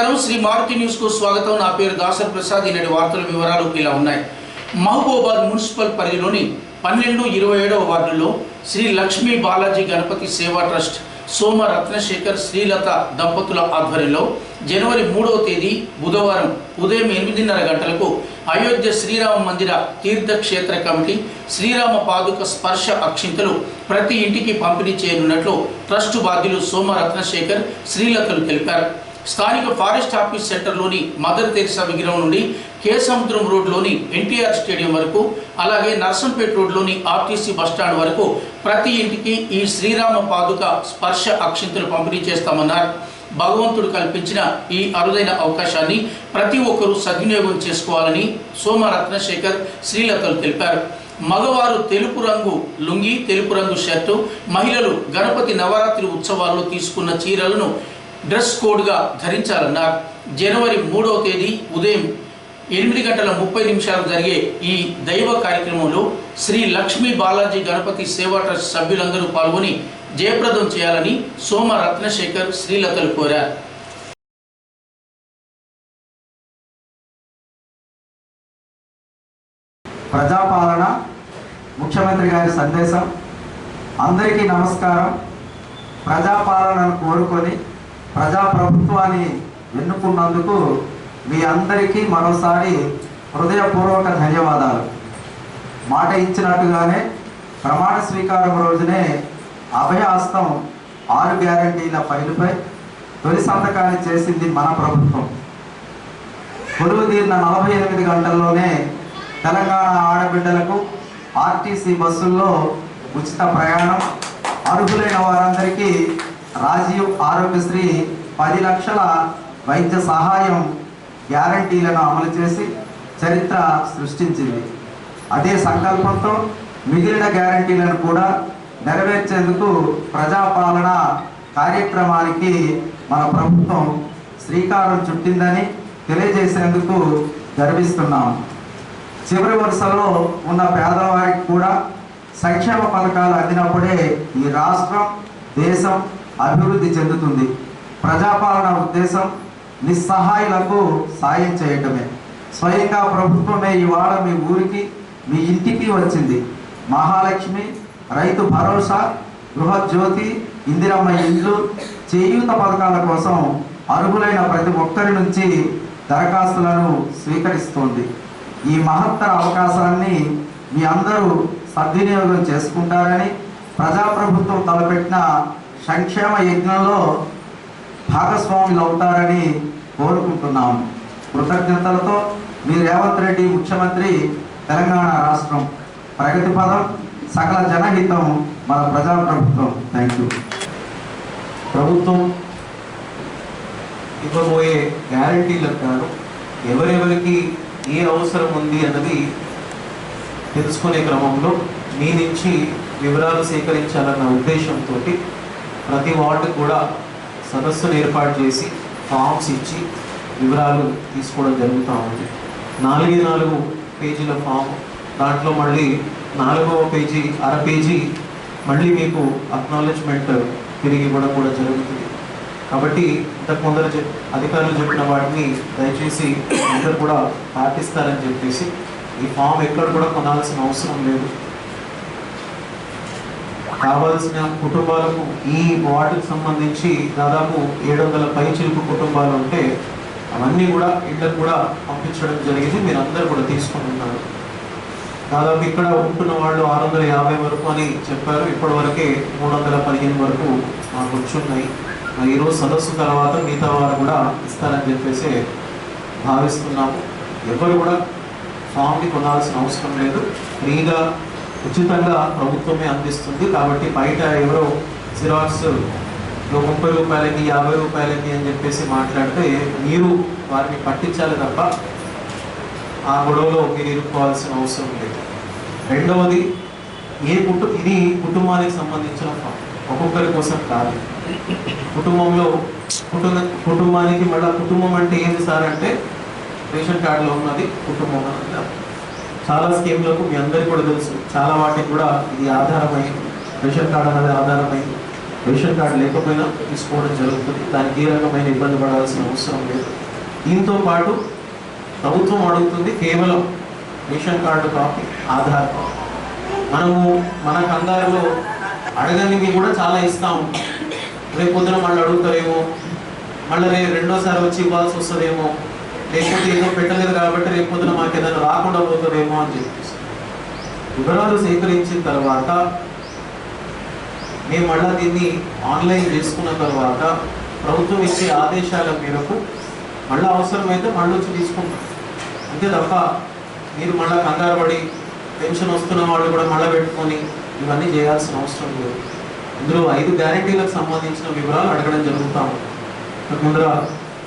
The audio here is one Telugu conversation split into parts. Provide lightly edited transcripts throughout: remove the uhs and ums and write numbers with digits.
నమస్కారం శ్రీ మారుతి న్యూస్ కు స్వాగతం। నా పేరు దాసర్ ప్రసాద్। ఈనాటి వార్తల వివరాలు ఇలా ఉన్నాయి। మహబూబాబాద్ మున్సిపల్ పరిధిలోని 12-27వ వార్డులో శ్రీ లక్ష్మీ బాలాజీ గణపతి సేవా ట్రస్ట్ సోమ రత్నశేఖర్ శ్రీలత దంపతుల ఆధ్వర్యంలో జనవరి 3వ తేదీ బుధవారం ఉదయం 8:30 గంటలకు అయోధ్య శ్రీరామ మందిర తీర్థక్షేత్ర కమిటీ శ్రీరామ పాదుక స్పర్శ అక్షింతలు ప్రతి ఇంటికి పంపిణీ చేయనున్నట్లు ట్రస్ట్ బాధ్యులు సోమ రత్నశేఖర్ శ్రీలతలు తెలిపారు। స్థానిక ఫారెస్ట్ ఆఫీస్ సెంటర్లోని మదర్ తెరిసా విగ్రహం నుండి కేసముద్రం రోడ్లోని ఎన్టీఆర్ స్టేడియం వరకు, అలాగే నర్సంపేట రోడ్లోని ఆర్టీసీ బస్టాండ్ వరకు ప్రతి ఇంటికి ఈ శ్రీరామ పాదుక స్పర్శ అక్షింతలు పంపిణీ చేస్తామన్నారు। భగవంతుడు కల్పించిన ఈ అరుదైన అవకాశాన్ని ప్రతి ఒక్కరూ సద్వినియోగం చేసుకోవాలని సోమ రత్నశేఖర్ శ్రీలతలు తెలిపారు। మగవారు తెలుపు రంగు లుంగి, తెలుపు రంగు షర్టు, మహిళలు గణపతి నవరాత్రి ఉత్సవాల్లో తీసుకున్న చీరలను డ్రెస్ కోడ్గా ధరించాలన్నారు। జనవరి 3వ తేదీ ఉదయం 8:30 జరిగే ఈ దైవ కార్యక్రమంలో శ్రీ లక్ష్మీ బాలాజీ గణపతి సేవా ట్రస్ట్ సభ్యులందరూ పాల్గొని జయప్రదం చేయాలని సోమ రత్నశేఖర్ శ్రీలతలు కోరారు। ప్రజాపాలన ముఖ్యమంత్రి గారి సందేశం। అందరికీ నమస్కారం। ప్రజాపాలనను కోరుకొని ప్రజాప్రభుత్వాన్ని ఎన్నుకున్నందుకు మీ అందరికీ మరోసారి హృదయపూర్వక ధన్యవాదాలు। మాట ఇచ్చినట్టుగానే ప్రమాణ స్వీకారం రోజునే అభయహస్తం 6 గ్యారంటీల ఫైలుపై తొలి సంతకాన్ని చేసింది మన ప్రభుత్వం। కొలువు తీరిన 48 గంటల్లోనే తెలంగాణ ఆడబిడ్డలకు ఆర్టీసీ బస్సుల్లో ఉచిత ప్రయాణం, అర్హులైన వారందరికీ రాజీవ్ ఆరోగ్యశ్రీ 10 లక్షల వైద్య సహాయం గ్యారంటీలను అమలు చేసి చరిత్ర సృష్టించింది। అదే సంకల్పంతో మిగిలిన గ్యారంటీలను కూడా నెరవేర్చేందుకు ప్రజాపాలన కార్యక్రమానికి మన ప్రభుత్వం శ్రీకారం చుట్టిందని తెలియజేసేందుకు గర్విస్తున్నాం। చివరి వరుసలో ఉన్న పేదవారికి కూడా సంక్షేమ పథకాలు అందినప్పుడే ఈ రాష్ట్రం, దేశం అభివృద్ధి చెందుతుంది। ప్రజాపాలన ఉద్దేశం నిస్సహాయులకు సాయం చేయటమే। స్వయంగా ప్రభుత్వమే ఇవాళ మీ ఊరికి, మీ ఇంటికి వచ్చింది। మహాలక్ష్మి, రైతు భరోసా, గృహజ్యోతి, ఇందిరమ్మ ఇండ్లు, చేయూత పథకాల కోసం అర్హులైన ప్రతి ఒక్కరి నుంచి దరఖాస్తులను స్వీకరిస్తోంది। ఈ మహత్తర అవకాశాన్ని మీ అందరూ సద్వినియోగం చేసుకుంటారని, ప్రజాప్రభుత్వం తలపెట్టిన సంక్షేమ యజ్ఞంలో భాగస్వాములు అవుతారని కోరుకుంటున్నాము। కృతజ్ఞతలతో మీ రేవంత్ రెడ్డి ముఖ్యమంత్రి, తెలంగాణ రాష్ట్రం। ప్రగతి పదం, సకల జనహితం మన ప్రజాప్రభుత్వం। Thank you. ప్రభుత్వం ఇవ్వబోయే గ్యారంటీలకు గాను ఎవరెవరికి ఏ అవసరం ఉంది అన్నది తెలుసుకునే క్రమంలో మీ నుంచి వివరాలు సేకరించాలన్న ఉద్దేశంతో ప్రతి వార్డు కూడా సదస్సును ఏర్పాటు చేసి ఫామ్స్ ఇచ్చి వివరాలు తీసుకోవడం జరుగుతూ ఉంది। 4 పేజీల ఫామ్, దాంట్లో మళ్ళీ 4వ పేజీ, అర పేజీ మళ్ళీ మీకు అక్నాలెడ్జ్మెంట్ తిరిగి ఇవ్వడం కూడా జరుగుతుంది। కాబట్టి ఇంతకు ముందర అధికారులు చెప్పిన వాటిని దయచేసి అందరూ కూడా పాటిస్తారని చెప్పేసి ఈ ఫామ్ ఎక్కడ కూడా కొనాల్సిన అవసరం లేదు। కావాల్సిన కుటుంబాలకు ఈ వార్డుకు సంబంధించి దాదాపు 700 పైచిలుకు కుటుంబాలు ఉంటే అవన్నీ కూడా ఇళ్ళకు కూడా పంపించడం జరిగింది। మీరు అందరూ కూడా తీసుకొని ఉన్నారు। దాదాపు ఇక్కడ ఉంటున్న వాళ్ళు 650 వరకు అని చెప్పారు। ఇప్పటి వరకే 315 వరకు మాకు వచ్చున్నాయి। ఈరోజు సదస్సు తర్వాత మిగతా వారు కూడా ఇస్తారని చెప్పేసి భావిస్తున్నాము। ఎవరు కూడా ఫామ్ని కొనాల్సిన అవసరం లేదు, ఫ్రీగా ఉచితంగా ప్రభుత్వమే అందిస్తుంది। కాబట్టి బయట ఎవరో జిరాక్స్ 30 రూపాయలకి, 50 రూపాయలకి అని చెప్పేసి మాట్లాడితే మీరు వారిని పట్టించాలి తప్ప ఆ గొడవలో మీరు ఇరుక్కోవాల్సిన అవసరం లేదు। రెండవది, ఇది కుటుంబానికి సంబంధించిన ఫామ్, ఒక్కొక్కరి కోసం కాదు। కుటుంబానికి మళ్ళీ కుటుంబం అంటే ఏంటి సార్ అంటే రేషన్ కార్డులో ఉన్నది కుటుంబం అన్నది। చాలా స్కీమ్లకు మీ అందరికీ కూడా తెలుసు, చాలా వాటికి కూడా ఇది ఆధారమైంది, రేషన్ కార్డు అనేది ఆధారమైంది। రేషన్ కార్డు లేకపోయినా తీసుకోవడం జరుగుతుంది. దానికి ఏ రకమైన ఇబ్బంది పడాల్సిన అవసరం లేదు. దీంతో పాటు ప్రభుత్వం అడుగుతుంది కేవలం ration card copy, Aadhaar copy. మనము మన కందారులో అడగనివి కూడా చాలా ఇస్తూ ఉంటాం. రేపు పొద్దున మళ్ళీ అడుగుతారేమో, మళ్ళీ రెండోసారి వచ్చి ఇవ్వాల్సి వస్తుందేమో, లేకపోతే ఏదో పెట్టలేదు కాబట్టి రేపు పొద్దున మాకు ఏదైనా రాకుండా పోతుందేమో అని చెప్పేసి వివరాలు సేకరించిన తర్వాత మేము మళ్ళీ దీన్ని ఆన్లైన్ చేసుకున్న తర్వాత ప్రభుత్వం ఇచ్చే ఆదేశాల మేరకు మళ్ళీ అవసరమైతే మళ్ళీ వచ్చి తీసుకుంటాం. అంతే తప్ప మీరు మళ్ళీ కంగారు పడి పెన్షన్ వస్తున్న వాళ్ళు కూడా మళ్ళీ పెట్టుకొని ఇవన్నీ చేయాల్సిన అవసరం లేదు. ఇందులో 5 గ్యారెంటీలకు సంబంధించిన వివరాలు అడగడం జరుగుతాము. ముందర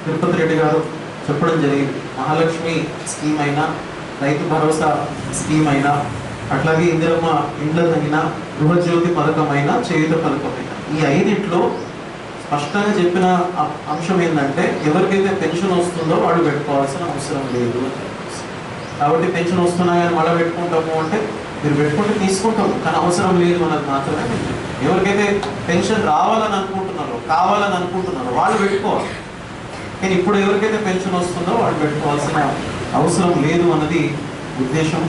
తిరుపతి రెడ్డి గారు చెప్పడం జరిగింది. మహాలక్ష్మి స్కీమ్ అయినా, రైతు భరోసా స్కీమ్ అయినా, అట్లాగే ఇందిరమ్మ ఇండ్లదైనా, గృహజ్యోతి పథకం అయినా, చేయుత పథకం అయినా, ఈ 5 స్పష్టంగా చెప్పిన అంశం ఏంటంటే ఎవరికైతే పెన్షన్ వస్తుందో వాళ్ళు పెట్టుకోవాల్సిన అవసరం లేదు. కాబట్టి పెన్షన్ వస్తున్నా కానీ మళ్ళీ పెట్టుకుంటాము అంటే మీరు పెట్టుకుంటే తీసుకుంటాము, కానీ అవసరం లేదు అన్నది మాత్రమే. ఎవరికైతే పెన్షన్ రావాలని అనుకుంటున్నారో, కావాలని అనుకుంటున్నారో వాళ్ళు పెట్టుకోవాలి. కానీ ఇప్పుడు ఎవరికైతే పెన్షన్ వస్తుందో వాళ్ళు పెట్టుకోవాల్సిన అవసరం లేదు అన్నది ఉద్దేశం.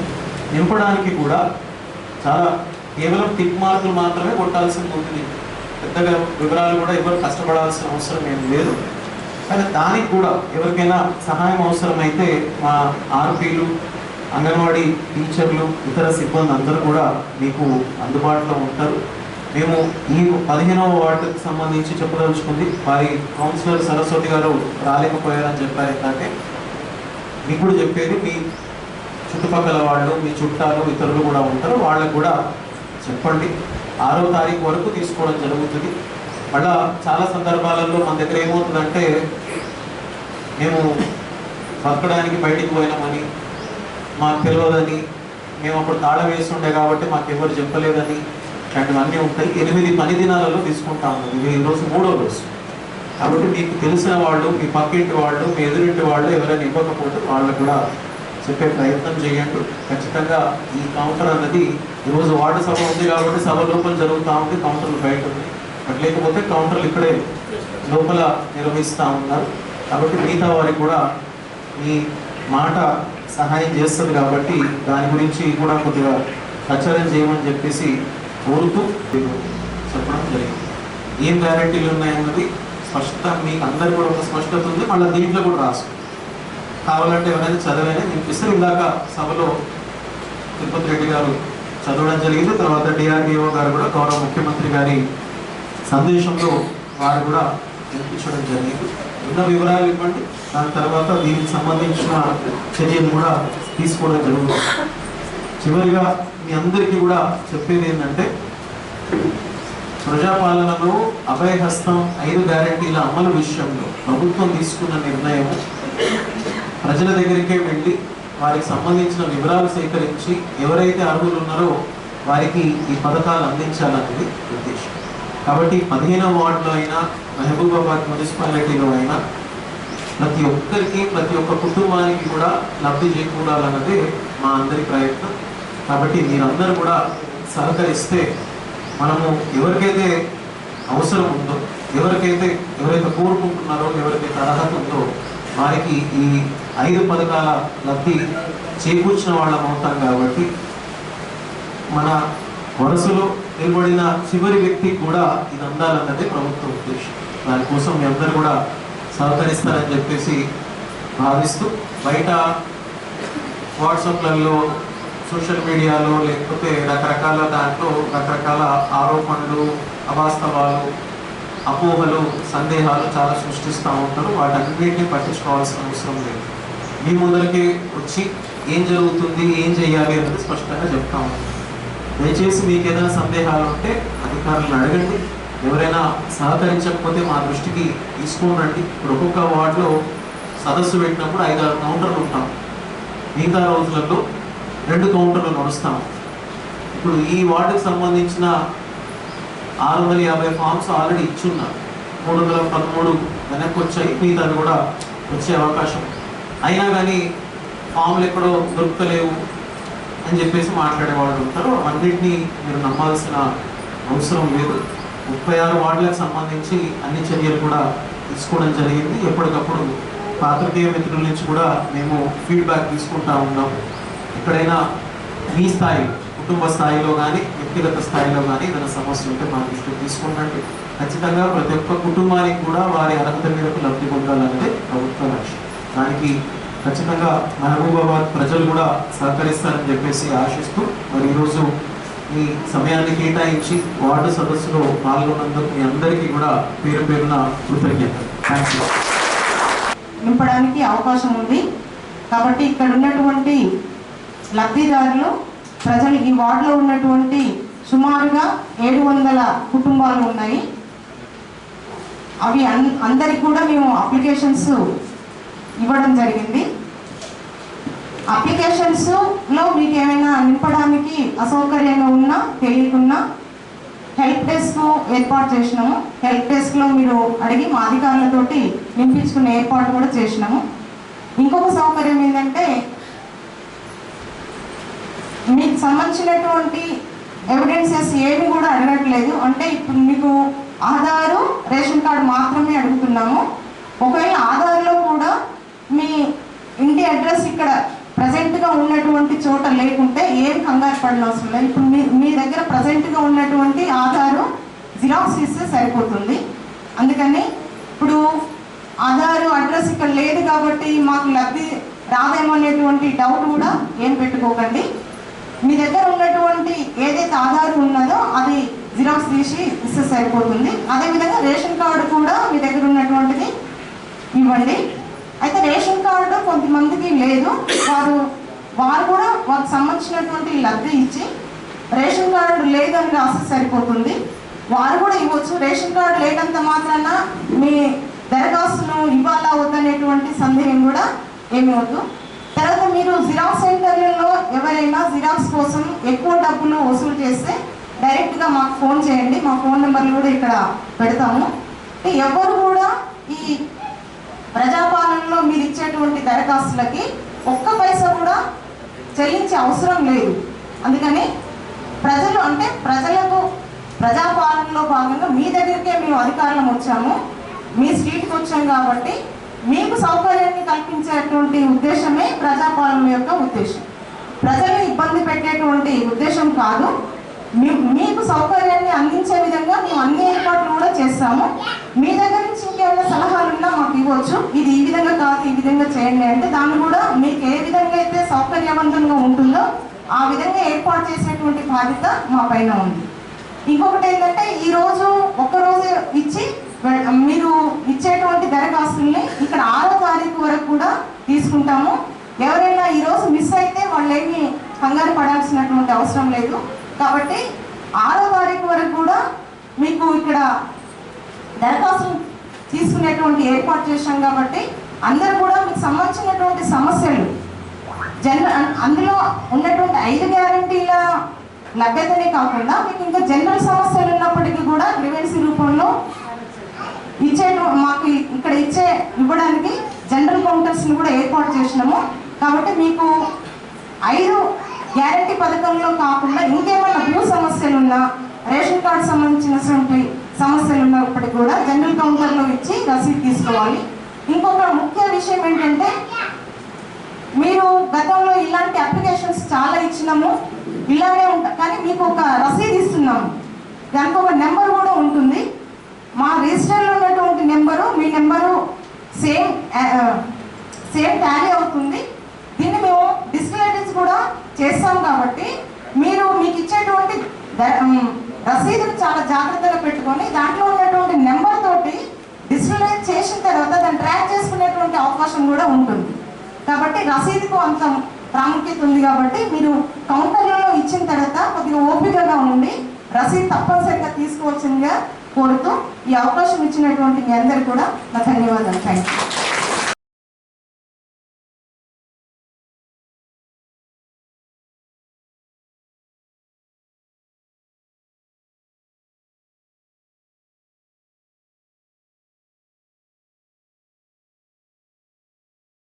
నింపడానికి కూడా చాలా కేవలం టిక్ మార్కులు మాత్రమే కొట్టాల్సింది ఉంటుంది. పెద్దగా వివరాలు కూడా ఎవరు కష్టపడాల్సిన అవసరం ఏం లేదు. కానీ దానికి కూడా ఎవరికైనా సహాయం అవసరమైతే మా ఆర్పీలు, అంగన్వాడీ టీచర్లు, ఇతర సిబ్బంది అందరూ కూడా మీకు అందుబాటులో ఉంటారు. మేము ఈ 15వ వార్డుకు సంబంధించి చెప్పదలుచుకుంది, వారి కౌన్సిలర్ సరస్వతి గారు రాలేకపోయారని చెప్పారు. ఏంటంటే మీకు కూడా చెప్పేది, మీ చుట్టుపక్కల వాళ్ళు, మీ చుట్టాలు, ఇతరులు కూడా ఉంటారు, వాళ్ళకు కూడా చెప్పండి. 6వ తారీఖు వరకు తీసుకోవడం జరుగుతుంది. మళ్ళా చాలా సందర్భాలలో మన దగ్గర ఏమవుతుందంటే మేము బతకడానికి బయటికి పోయినామని, మాకు తెలియదని, మేము అప్పుడు తాళం వేస్తుండే కాబట్టి మాకు ఎవరు చెప్పలేదని, ఇట్లాంటివన్నీ ఉంటాయి. 8 పని దినాలలో తీసుకుంటాము. ఇది ఈరోజు 3వ రోజు. కాబట్టి మీకు తెలిసిన వాళ్ళు, మీ పక్కింటి వాళ్ళు, మీ ఎదురింటి వాళ్ళు ఎవరైనా ఇవ్వకపోతే వాళ్ళు కూడా చెప్పే ప్రయత్నం చేయండి. ఖచ్చితంగా ఈ కౌంటర్ అన్నది ఈరోజు వార్డు సభ ఉంది కాబట్టి సభ లోపల జరుగుతూ ఉంది, కౌంటర్లు బయట ఉంది. అట్ లేకపోతే కౌంటర్లు ఇక్కడే లోపల నిర్వహిస్తూ ఉన్నారు. కాబట్టి మిగతా వారికి కూడా మీ మాట సహాయం చేస్తుంది కాబట్టి దాని గురించి కూడా కొద్దిగా ప్రచారం చేయమని చెప్పేసి కోరుతూ చెప్పడం జరిగింది. ఏం గ్యారెంటీలు ఉన్నాయన్నది స్పష్టత మీకు అందరు కూడా ఒక స్పష్టత ఉంది. మళ్ళీ దీంట్లో కూడా రాసు కావాలంటే ఎవరైనా చదివైనా వినిపిస్తారు. ఇందాక సభలో తిరుపతి రెడ్డి గారు చదవడం జరిగింది. తర్వాత డిఆర్డిఓ గారు కూడా గౌరవ ముఖ్యమంత్రి గారి సందేశంలో వారు కూడా వినిపించడం జరిగింది. ఉన్న వివరాలు ఇవ్వండి, దాని తర్వాత దీనికి సంబంధించిన చర్యలు కూడా తీసుకోవడం జరుగుతుంది. చివరిగా మీ అందరికీ కూడా చెప్పేది ఏంటంటే, ప్రజాపాలనలో అభయహస్తం 5 గ్యారెంటీల అమలు విషయంలో ప్రభుత్వం తీసుకున్న నిర్ణయం ప్రజల దగ్గరికే వెళ్ళి వారికి సంబంధించిన వివరాలు సేకరించి ఎవరైతే అర్హులు ఉన్నారో వారికి ఈ పథకాలు అందించాలనేది ఉద్దేశం. కాబట్టి 15వ వార్డులో అయినా, మహబూబాబాద్ మున్సిపాలిటీలో అయినా ప్రతి ఒక్కరికి, ప్రతి ఒక్క కుటుంబానికి కూడా లబ్ధి చేకూరాలన్నదే మా అందరి ప్రయత్నం. కాబట్టి మీరందరూ కూడా సహకరిస్తే మనము ఎవరికైతే అవసరం ఉందో, ఎవరైతే కోరుకుంటున్నారో, ఎవరికైతే అర్హత ఉందో వారికి ఈ 5 పథకాల లబ్ధి చేకూర్చిన వాళ్ళం అవుతాం. కాబట్టి మన వరుసలో నిలబడిన చివరి వ్యక్తి కూడా ఇది అందాలన్నదే ప్రభుత్వ ఉద్దేశం. దానికోసం మీ అందరూ కూడా సహకరిస్తారని చెప్పేసి భావిస్తూ, బయట వాట్సాప్లలో, సోషల్ మీడియాలో, లేకపోతే రకరకాల దాంట్లో రకరకాల ఆరోపణలు, అవాస్తవాలు, అపోహలు, సందేహాలు చాలా సృష్టిస్తూ ఉంటారు. వాటన్నిటిని పట్టించుకోవాల్సిన అవసరం లేదు. మీ ముందరికి వచ్చి ఏం జరుగుతుంది, ఏం చేయాలి అనేది స్పష్టంగా చెప్తా ఉంటాం. దయచేసి మీకు ఏదైనా సందేహాలు ఉంటే అధికారులను అడగండి. ఎవరైనా సహకరించకపోతే మా దృష్టికి తీసుకోనండి. ఇప్పుడు ఒక్కొక్క వార్డులో సదస్సు పెట్టినప్పుడు 5-6 కౌంటర్లు ఉంటాం. మిగతా రోజులలో 2 కౌంటర్లు నడుస్తాం. ఇప్పుడు ఈ వార్డుకు సంబంధించిన 650 ఫామ్స్ ఆల్రెడీ ఇచ్చున్నారు. 313 వెనక్కి వచ్చాయి, మిగతాది కూడా వచ్చే అవకాశం. అయినా కానీ ఫామ్లు ఎక్కడో దొరుకుతలేవు అని చెప్పేసి మాట్లాడే వాళ్ళు ఉంటారు. అన్నింటినీ మీరు నమ్మాల్సిన అవసరం లేదు. 36 వార్డులకు సంబంధించి అన్ని చర్యలు కూడా తీసుకోవడం జరిగింది. ఎప్పటికప్పుడు పాత్రికేయ మిత్రుల నుంచి కూడా మేము ఫీడ్బ్యాక్ తీసుకుంటా ఉన్నాం. ఎక్కడైనా మీ స్థాయి, కుటుంబ స్థాయిలో కానీ వ్యక్తిగత స్థాయిలో కానీ ఏదైనా సమస్య ఉంటే మా దృష్టికి తీసుకున్నట్టు ఖచ్చితంగా ప్రతి ఒక్క కుటుంబానికి కూడా వారి అర్హత మేరకు లబ్ధి పొందాలనేది ప్రభుత్వ లక్ష్యం. దానికి ఖచ్చితంగా మహబూబాబాద్ ప్రజలు కూడా సహకరిస్తారని చెప్పేసి ఆశిస్తూ మరి ఈరోజు మీ సమయాన్ని కేటాయించి వార్డు సదస్సులో పాల్గొన్నందుకు మీ అందరికీ కూడా పేరు పేరున కృతజ్ఞతలు. థ్యాంక్స్. నింపడానికి అవకాశం ఉంది కాబట్టి ఇక్కడ ఉన్నటువంటి లబ్ధిదారులు ప్రజలు ఈ వార్డులో ఉన్నటువంటి సుమారుగా 700 కుటుంబాలు ఉన్నాయి. అవి అందరికి కూడా మేము అప్లికేషన్స్ ఇవ్వడం జరిగింది. అప్లికేషన్స్లో మీకు ఏమైనా నింపడానికి అసౌకర్యంగా ఉన్నా తెలియకున్నా హెల్ప్ డెస్క్ ఏర్పాటు చేసినాము. హెల్ప్ డెస్క్లో మీరు అడిగి మా అధికారులతోటి నింపించుకునే ఏర్పాటు కూడా చేసినాము. ఇంకొక సౌకర్యం ఏంటంటే మీకు సంబంధించినటువంటి ఎవిడెన్సెస్ ఏమి కూడా అడగట్లేదు. అంటే ఇప్పుడు మీకు ఆధారు, రేషన్ కార్డు మాత్రమే అడుగుతున్నాము. ఒకవేళ ఆధార్లో కూడా మీ ఇంటి అడ్రస్ ఇక్కడ ప్రజెంట్గా ఉన్నటువంటి చోట లేకుంటే ఏం కంగారు పడిన అవసరం లేదు. ఇప్పుడు మీ దగ్గర ప్రజెంట్గా ఉన్నటువంటి ఆధారు జిరాక్స్ ఇస్తే సరిపోతుంది. అందుకని ఇప్పుడు ఆధారు అడ్రస్ ఇక్కడ లేదు కాబట్టి మాకు లబ్ధి రాదేమో అనేటువంటి డౌట్ కూడా ఏం పెట్టుకోకండి. మీ దగ్గర ఉన్నటువంటి ఏదైతే ఆధార్ ఉన్నదో అది జిరాక్స్ తీసి ఇస్తే సరిపోతుంది. అదేవిధంగా రేషన్ కార్డు కూడా మీ దగ్గర ఉన్నటువంటిది ఇవ్వండి. అయితే రేషన్ కార్డు కొంతమందికి లేదు, వారు కూడా వారికి సంబంధించినటువంటి లబ్ధి ఇచ్చి రేషన్ కార్డు లేదని రాస్తే సరిపోతుంది. వారు కూడా ఇవ్వచ్చు. రేషన్ కార్డు లేనంత మాత్రాన మీ దరఖాస్తును ఇవ్వాలా వద్దనేటువంటి సందేహం కూడా ఏమి వద్దు. తర్వాత మీరు జిరాక్స్ సెంటర్లలో ఎవరైనా జిరాక్స్ కోసం ఎక్కువ డబ్బులు వసూలు చేస్తే డైరెక్ట్గా మాకు ఫోన్ చేయండి. మా ఫోన్ నెంబర్లు కూడా ఇక్కడ పెడతాము. ఎవరు కూడా ఈ ప్రజాపాలనలో మీరు ఇచ్చేటువంటి దరఖాస్తులకి ఒక్క పైసా కూడా చెల్లించే అవసరం లేదు. అందుకని ప్రజలకు ప్రజాపాలనలో భాగంగా మీ దగ్గరికే మేము అధికారులం వచ్చాము, మీ స్ట్రీట్కి వచ్చాం కాబట్టి మీకు సౌకర్యాన్ని కల్పించేటువంటి ఉద్దేశమే ప్రజాపాలన యొక్క ఉద్దేశం. ప్రజలను ఇబ్బంది పెట్టేటువంటి ఉద్దేశం కాదు. మీకు సౌకర్యాన్ని అందించే విధంగా మేము అన్ని ఏర్పాట్లు కూడా చేస్తాము. మీ దగ్గర నుంచి ఇంకేమైనా సలహాలు ఉన్నా మాకు ఇవ్వచ్చు. ఇది ఈ విధంగా కాదు, ఈ విధంగా చేయండి అంటే దాన్ని కూడా మీకు ఏ విధంగా అయితే సౌకర్యవంతంగా ఉంటుందో ఆ విధంగా ఏర్పాటు చేసేటువంటి బాధ్యత మా పైన ఉంది. ఇంకొకటి ఏంటంటే ఈరోజు ఒక్కరోజు ఇచ్చి మీరు ఇచ్చేటువంటి దరఖాస్తుల్ని ఇక్కడ 6వ తారీఖు వరకు కూడా తీసుకుంటాము. ఎవరైనా ఈరోజు మిస్ అయితే వాళ్ళు ఏమి కంగారు పడాల్సినటువంటి అవసరం లేదు. కాబట్టి 6వ తారీఖు వరకు కూడా మీకు ఇక్కడ దరఖాస్తులు తీసుకునేటువంటి ఏర్పాటు చేశాం. కాబట్టి అందరూ కూడా మీకు సంబంధించినటువంటి సమస్యలు అందులో ఉన్నటువంటి 5 గ్యారంటీల లభ్యతనే కాకుండా మీకు ఇంకా జనరల్ సమస్యలు ఉన్నప్పటికీ కూడా గ్రీవెన్సీ రూపంలో మాకు ఇక్కడ ఇవ్వడానికి జనరల్ కౌంటర్స్ని కూడా ఏర్పాటు చేసినాము. కాబట్టి మీకు 5 గ్యారంటీ పథకంలో కాకుండా ఇంకేమైనా భూ సమస్యలు ఉన్నా, రేషన్ కార్డు సంబంధించినటువంటి సమస్యలు ఉన్నప్పటికీ కూడా జనరల్ కౌంటర్లో ఇచ్చి రసీదు తీసుకోవాలి. ఇంకొక ముఖ్య విషయం ఏంటంటే మీరు గతంలో ఇలాంటి అప్లికేషన్స్ చాలా ఇచ్చినాము, ఇలానే ఉంటాయి, కానీ మీకు ఒక రసీదు ఇస్తున్నాము. దానికి ఒక నెంబర్ కూడా ఉంటుంది. మా రిజిస్టర్లో ఉన్నటువంటి నెంబరు మీ నెంబరు సేమ్ టాలీ అవుతుంది. దీన్ని మేము డిస్ప్లేస్ కూడా చేస్తాం. కాబట్టి మీకు ఇచ్చేటువంటి రసీదును చాలా జాగ్రత్తగా పెట్టుకొని దాంట్లో ఉన్నటువంటి నెంబర్ తోటి డిస్ప్లే చేసిన తర్వాత దాన్ని ట్రాక్ చేసుకునేటువంటి అవకాశం కూడా ఉంటుంది. కాబట్టి రసీదుకు అంత ప్రాముఖ్యత ఉంది. కాబట్టి మీరు కౌంటర్లలో ఇచ్చిన తర్వాత కొద్దిగా ఓపికగా ఉండి రసీదు తప్పనిసరిగా తీసుకోవాల్సిందిగా కోరుతూ ఈ అవకాశం ఇచ్చినటువంటి మీ అందరికీ కూడా నా ధన్యవాదాలు. Thank you.